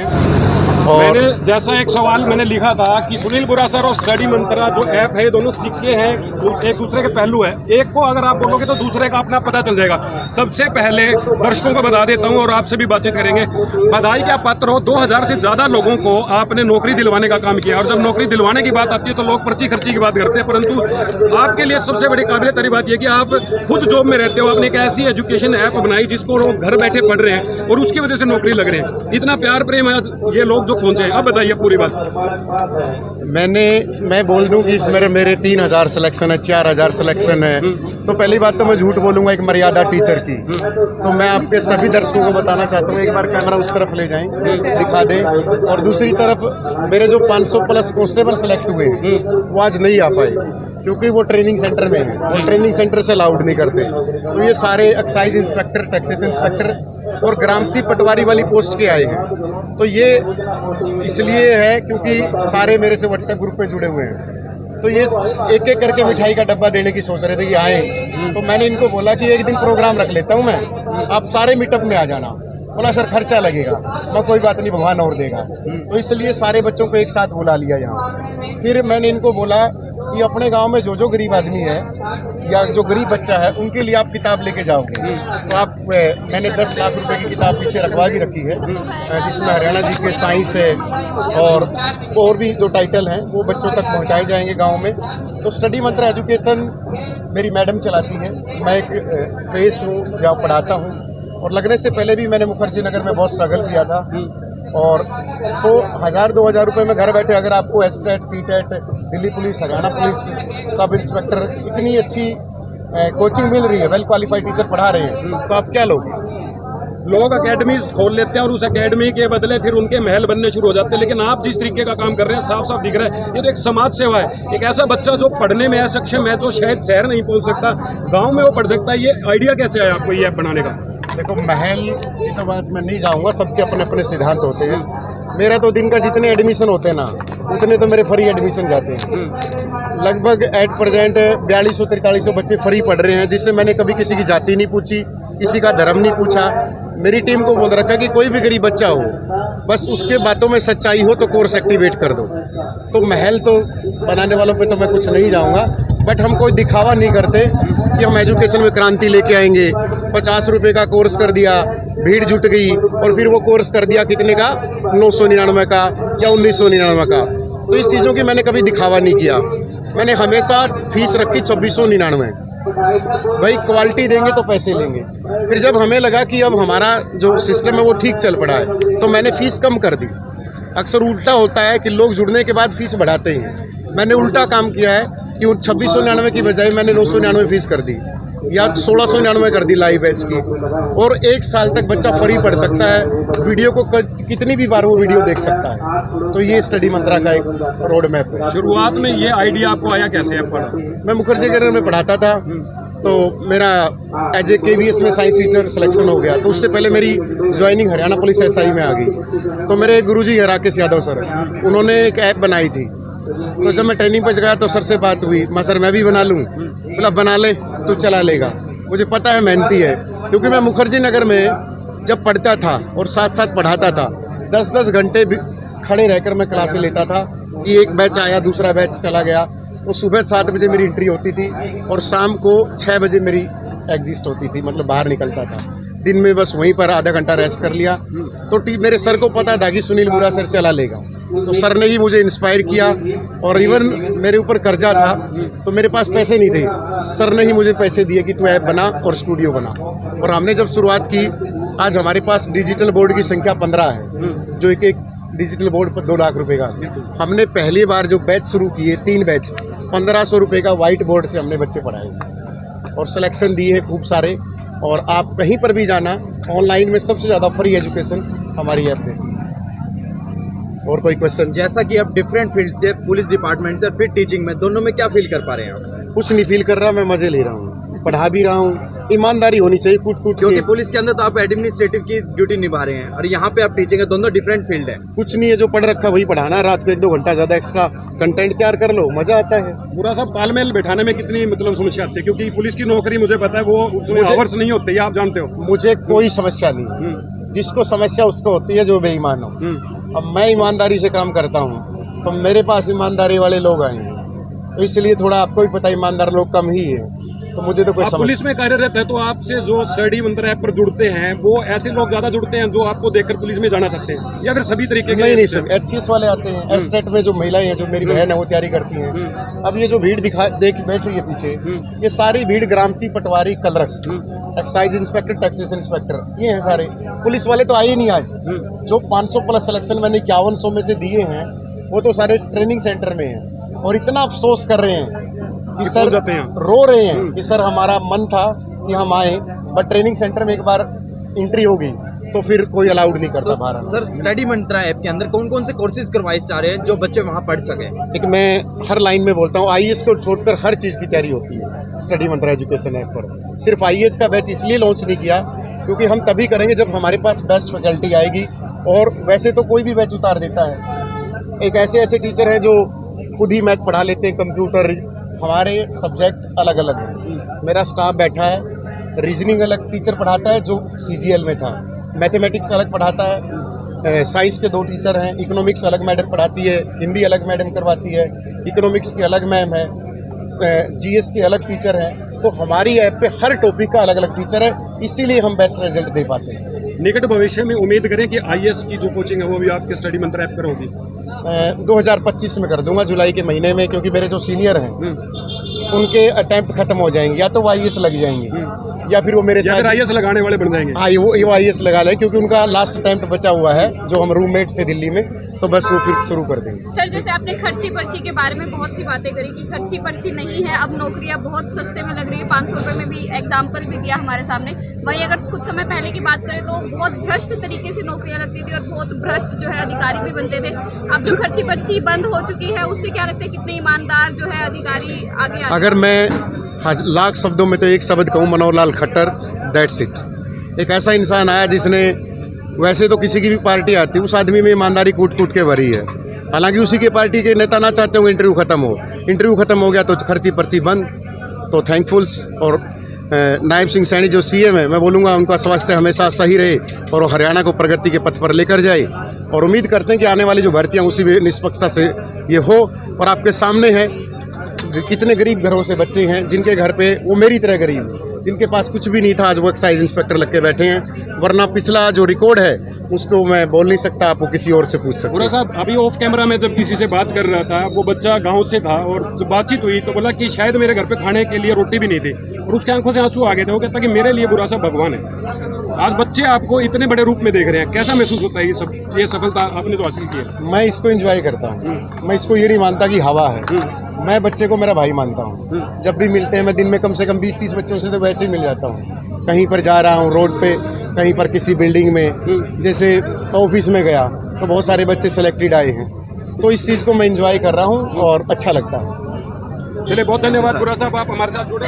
मैंने जैसा एक सवाल मैंने लिखा था कि सुनील बुरा सर और स्टडी मंत्रा जो ऐप है, दोनों सीखे हैं, एक दूसरे के पहलू है। एक को अगर आप बोलोगे तो दूसरे का अपना पता चल जाएगा। सबसे पहले दर्शकों को बता देता हूं और आपसे भी बातचीत करेंगे। बधाई का पात्र हो, 2000 से ज्यादा लोगों को आपने नौकरी दिलवाने का काम किया। और जब नौकरी दिलवाने की बात आती है तो लोग पर्ची खर्ची की बात करते हैं, परंतु आपके लिए सबसे बड़ी काबिलियत वाली बात यह कि आप खुद जॉब में रहते हो। आपने एक ऐसी एजुकेशन ऐप बनाई जिसको लोग घर बैठे पढ़ रहे हैं और उसकी वजह से नौकरी लग रहे हैं। इतना प्यार प्रेम आज ये लोग जो पहुंचे हैं। अब बताइए पूरी बात। मैं बोल दूं कि इसमें मेरे 3000 सिलेक्शन है, 4000 सिलेक्शन है, तो पहली बात तो मैं झूठ बोलूंगा एक मर्यादा टीचर की। तो मैं आपके सभी दर्शकों को बताना चाहता हूँ, एक बार कैमरा उस तरफ ले जाएं, दिखा दें। और दूसरी तरफ मेरे जो 500 प्लस कांस्टेबल सेलेक्ट हुए वो आज नहीं आ पाए क्योंकि वो ट्रेनिंग सेंटर में है और ट्रेनिंग सेंटर से अलाउड नहीं करते। तो ये सारे एक्साइज इंस्पेक्टर, टैक्सेस इंस्पेक्टर और ग्रामसी पटवारी वाली पोस्ट के आए हैं। तो ये इसलिए है क्योंकि सारे मेरे से व्हाट्सएप ग्रुप पे जुड़े हुए हैं। तो ये एक एक करके मिठाई का डब्बा देने की सोच रहे थे कि आए। तो मैंने इनको बोला कि एक दिन प्रोग्राम रख लेता हूँ मैं, आप सारे मीटअप में आ जाना। बोला सर खर्चा लगेगा। मैं कोई बात नहीं, भगवान और देगा। तो इसलिए सारे बच्चों को एक साथ बुला लिया यहाँ। फिर मैंने इनको बोला कि अपने गांव में जो गरीब आदमी है या जो गरीब बच्चा है उनके लिए आप किताब लेके जाओगे तो आप मैंने 10 लाख रुपए की किताब पीछे रखवा भी रखी है जिसमें हरियाणा जी के साइंस है और भी जो टाइटल हैं वो बच्चों तक पहुंचाए जाएंगे गांव में। तो स्टडी मंत्रा एजुकेशन मेरी मैडम चलाती है। मैं एक फेस हूँ जहाँ पढ़ाता हूँ और लगने से पहले भी मैंने मुखर्जी नगर में बहुत स्ट्रगल किया था। और 1,000-2,000 रुपये में घर बैठे अगर आपको STET, CTET, Delhi police, Haryana police, sub inspector इतनी अच्छी कोचिंग मिल रही है, वेल क्वालिफाइड टीचर पढ़ा रहे हैं, तो आप क्या लोगे? लोग अकेडमीज खोल लेते हैं और उस अकेडमी के बदले फिर उनके महल बनने शुरू हो जाते हैं। लेकिन आप जिस तरीके का काम कर रहे हैं साफ साफ दिख रहा है ये तो एक समाज सेवा है। एक ऐसा बच्चा जो पढ़ने में असक्षम है, जो शायद शहर नहीं पहुंच सकता, गांव में वो पढ़ सकता है। ये आइडिया कैसे आया आपको ये ऐप बनाने का? देखो, महल की तो बात मैं नहीं जाऊंगा, सबके अपने अपने सिद्धांत होते हैं। मेरा तो दिन का जितने एडमिशन होते हैं ना उतने तो मेरे फ्री एडमिशन जाते हैं। लगभग एट प्रेजेंट 4200-4300 बच्चे फ्री पढ़ रहे हैं, जिससे मैंने कभी किसी की जाति नहीं पूछी, किसी का धर्म नहीं पूछा। मेरी टीम को बोल रखा कि कोई भी गरीब बच्चा हो, बस उसके बातों में सच्चाई हो तो कोर्स एक्टिवेट कर दो। तो महल तो बनाने वालों पे तो मैं कुछ नहीं जाऊंगा, बट हम कोई दिखावा नहीं करते कि हम एजुकेशन में क्रांति लेके आएंगे। 50 रुपये का कोर्स कर दिया, भीड़ जुट गई और फिर वो कोर्स कर दिया कितने का, 999 का या 1999 का। तो इस चीज़ों की मैंने कभी दिखावा नहीं किया। मैंने हमेशा फीस रखी 2699। भाई क्वालिटी देंगे तो पैसे लेंगे। फिर जब हमें लगा कि अब हमारा जो सिस्टम है वो ठीक चल पड़ा है तो मैंने फ़ीस कम कर दी। अक्सर उल्टा होता है कि लोग जुड़ने के बाद फीस बढ़ाते हैं। मैंने उल्टा काम किया है कि 2699 की बजाय मैंने 999 फीस कर दी या 1699 कर दी लाइव बैच की। और 1 साल तक बच्चा फ्री पढ़ सकता है, वीडियो को कितनी भी बार वो वीडियो देख सकता है। तो ये स्टडी मंत्रा का एक रोड मैप है। शुरुआत में ये आइडिया आपको आया कैसे? आप पढ़ा? मैं मुखर्जी नगर में पढ़ाता था तो मेरा एज ए KVS में साइंस टीचर सिलेक्शन हो गया। तो उससे पहले मेरी ज्वाइनिंग हरियाणा पुलिस SI में आ गई। तो मेरे गुरुजी है राकेश यादव सर, उन्होंने एक ऐप बनाई थी। तो जब मैं ट्रेनिंग पर गया तो सर से बात हुई, मैं सर मैं भी बना लूँ? बोला बना ले, तू चला लेगा। मुझे पता है मेहनती है, क्योंकि मैं मुखर्जी नगर में जब पढ़ता था और साथ साथ पढ़ाता था, 10-10 घंटे खड़े रहकर मैं क्लासें लेता था कि एक बैच आया, दूसरा बैच चला गया। तो सुबह 7 बजे मेरी एंट्री होती थी और शाम को 6 बजे मेरी एग्जिस्ट होती थी, मतलब बाहर निकलता था। दिन में बस वहीं पर आधा घंटा रेस्ट कर लिया। तो मेरे सर को पता था कि सुनील बुरा सर चला लेगा, तो सर ने ही मुझे इंस्पायर किया। और इवन मेरे ऊपर कर्जा था तो मेरे पास पैसे नहीं थे, सर ने ही मुझे पैसे दिए कि तू ऐप बना और स्टूडियो बना। और हमने जब शुरुआत की, आज हमारे पास डिजिटल बोर्ड की संख्या 15 है, जो एक डिजिटल बोर्ड पर 2 लाख रुपए का। हमने पहली बार जो बैच शुरू किए 3 बैच 1500 रुपये का व्हाइट बोर्ड से हमने बच्चे पढ़ाए और सिलेक्शन दिए हैं खूब सारे। और आप कहीं पर भी जाना, ऑनलाइन में सबसे ज़्यादा फ्री एजुकेशन हमारी ऐप देती है। और कोई क्वेश्चन? जैसा कि आप डिफरेंट फील्ड से, पुलिस डिपार्टमेंट से, फिर टीचिंग में, दोनों में क्या फील कर पा रहे हैं आप? कुछ नहीं फील कर रहा, मैं मज़े ले रहा हूँ, पढ़ा भी रहा हूँ। ईमानदारी होनी चाहिए, कूट क्योंकि पुलिस के अंदर तो आप एडमिनिस्ट्रेटिव की ड्यूटी निभा रहे हैं और यहाँ पे आप टीचिंग है, दोनों डिफरेंट फील्ड है। कुछ नहीं है, जो पढ़ रखा वही पढ़ाना है। रात को 1-2 घंटा ज़्यादा एक्स्ट्रा कंटेंट तैयार कर लो, मज़ा आता है। बुरा साहब, तालमेल बैठाने में कितनी मतलब समस्या आती है? क्योंकि पुलिस की नौकरी मुझे पता है वो उसमें आवर्स नहीं होते, ये आप जानते हो। मुझे कोई समस्या नहीं, जिसको समस्या उसको होती है जो बेईमान हो। अब मैं ईमानदारी से काम करता हूँ तो मेरे पास ईमानदारी वाले लोग आएंगे, तो इसलिए थोड़ा आपको भी पता है ईमानदार लोग कम ही है, तो मुझे तो कोई आप समस्या। पुलिस में कार्यरत है तो आपसे जो स्टडी मंत्र ऐप पर जुड़ते हैं वो ऐसे लोग ज्यादा जुड़ते हैं जो आपको देखकर पुलिस में जाना चाहते हैं, या फिर सभी तरीके के? नहीं सब HCS वाले आते हैं। एस्टेट में जो महिलाएं हैं, जो मेरी बहन है वो तैयारी करती हैं। अब ये जो भीड़ देख बैठ रही है पीछे, ये सारी भीड़ ग्रामसी, patwari, clerk, excise inspector, taxation inspector, ये हैं सारे। पुलिस वाले तो आए ही नहीं आज। जो 500 प्लस सिलेक्शन मैंने 5100 में से दिए हैं वो तो सारे ट्रेनिंग सेंटर में हैं और इतना अफसोस कर रहे हैं कि सर, रो रहे हैं कि सर हमारा मन था कि हम आए, बट ट्रेनिंग सेंटर में एक बार एंट्री हो गई तो फिर कोई अलाउड नहीं करता बाहर आना। सर स्टडी मंत्रा ऐप के अंदर कौन कौन से कोर्सेज करवाए जा रहे हैं जो बच्चे वहाँ पढ़ सके? एक मैं हर लाइन में बोलता हूँ, IAS को छोड़कर हर चीज़ की तैयारी होती है स्टडी मंत्रा एजुकेशन ऐप पर। सिर्फ IAS का बैच इसलिए लॉन्च नहीं किया क्योंकि हम तभी करेंगे जब हमारे पास बेस्ट फैकल्टी आएगी, और वैसे तो कोई भी बैच उतार देता है। एक ऐसे टीचर हैं जो खुद ही मैथ पढ़ा लेते हैं, कंप्यूटर, हमारे सब्जेक्ट अलग अलग हैं। मेरा स्टाफ बैठा है, रीजनिंग अलग टीचर पढ़ाता है जो CGL में था, मैथमेटिक्स अलग पढ़ाता है, साइंस के 2 टीचर हैं, इकोनॉमिक्स अलग मैडम पढ़ाती है, हिंदी अलग मैडम करवाती है, इकोनॉमिक्स की अलग मैम है, GS के अलग टीचर हैं। तो हमारी ऐप पे हर टॉपिक का अलग अलग टीचर है, इसीलिए हम बेस्ट रिजल्ट दे पाते हैं। निकट भविष्य में उम्मीद करें कि IAS की जो कोचिंग है वो भी आपके स्टडी मंत्र ऐप पर होगी? 2025 में कर दूंगा, जुलाई के महीने में, क्योंकि मेरे जो सीनियर हैं उनके अटेम्प्ट खत्म हो जाएंगे, या तो वो IAS लग जाएंगे या फिर वो मेरे साथ IAS लगाने वाले बन जाएंगे। हाँ, वो IAS लगा लें क्योंकि उनका लास्ट अटेम्प्ट बचा हुआ है, जो हम रूममेट थे दिल्ली में, तो बस वो फिर शुरू कर देंगे। सर जैसे आपने खर्ची पर्ची के बारे में बहुत सी बातें करी कि खर्ची पर्ची नहीं है, अब नौकरियां बहुत सस्ते में लग रही है, 500 रुपये में भी एग्जाम्पल भी दिया हमारे सामने। वहीं अगर कुछ समय पहले की बात करें तो बहुत भ्रष्ट तरीके से नौकरियां लगती थी और बहुत भ्रष्ट जो है अधिकारी भी बनते थे। अब जो खर्ची पर्ची बंद हो चुकी है उससे क्या लगता है कितने ईमानदार जो है अधिकारी आगे आ? अगर मैं लाख शब्दों में तो एक शब्द कहूँ, मनोहर लाल खट्टर, दैट्स इट। एक ऐसा इंसान आया जिसने, वैसे तो किसी की भी पार्टी आती है उस आदमी में ईमानदारी कूट कूट के भरी है। हालांकि उसी के पार्टी के नेता ना चाहते होंगे इंटरव्यू खत्म हो गया तो खर्ची पर्ची बंद, तो थैंकफुल्स। और नायब सिंह सैनी जो CM है, मैं बोलूँगा उनका स्वास्थ्य हमेशा सही रहे और वो हरियाणा को प्रगति के पथ पर लेकर जाए, और उम्मीद करते हैं कि आने वाली जो भर्तियाँ उसी भी निष्पक्षता से ये हो। और आपके सामने है कितने गरीब घरों से बच्चे हैं जिनके घर पे, वो मेरी तरह गरीब, जिनके पास कुछ भी नहीं था, आज वो एक्साइज इंस्पेक्टर लग के बैठे हैं। वरना पिछला जो रिकॉर्ड है उसको मैं बोल नहीं सकता, आपको किसी और से पूछ सकते बुरा हैं। साहब, अभी ऑफ कैमरा में जब किसी से बात कर रहा था, वो बच्चा गांव से था और जब बातचीत हुई तो बोला कि शायद मेरे घर पे खाने के लिए रोटी भी नहीं थी, और उसके आंखों से आंसू आ गए थे। वो कहता कि मेरे लिए बुरा साहब भगवान है। आज बच्चे आपको इतने बड़े रूप में देख रहे हैं, कैसा महसूस होता है ये सफलता आपने जो हासिल की है? मैं इसको एंजॉय करता हूँ, मैं इसको ये नहीं मानता कि हवा है। मैं बच्चे को मेरा भाई मानता हूँ। जब भी मिलते हैं, मैं दिन में कम से कम 20-30 बच्चों से तो वैसे ही मिल जाता हूँ। कहीं पर जा रहा हूँ रोड पे, कहीं पर किसी बिल्डिंग में, जैसे ऑफिस में गया तो बहुत सारे बच्चे सेलेक्टेड आए हैं, तो इस चीज़ को मैं एंजॉय कर रहा हूँ और अच्छा लगता है। चलिए, बहुत धन्यवाद बुरा साहब, आप हमारे साथ जुड़े।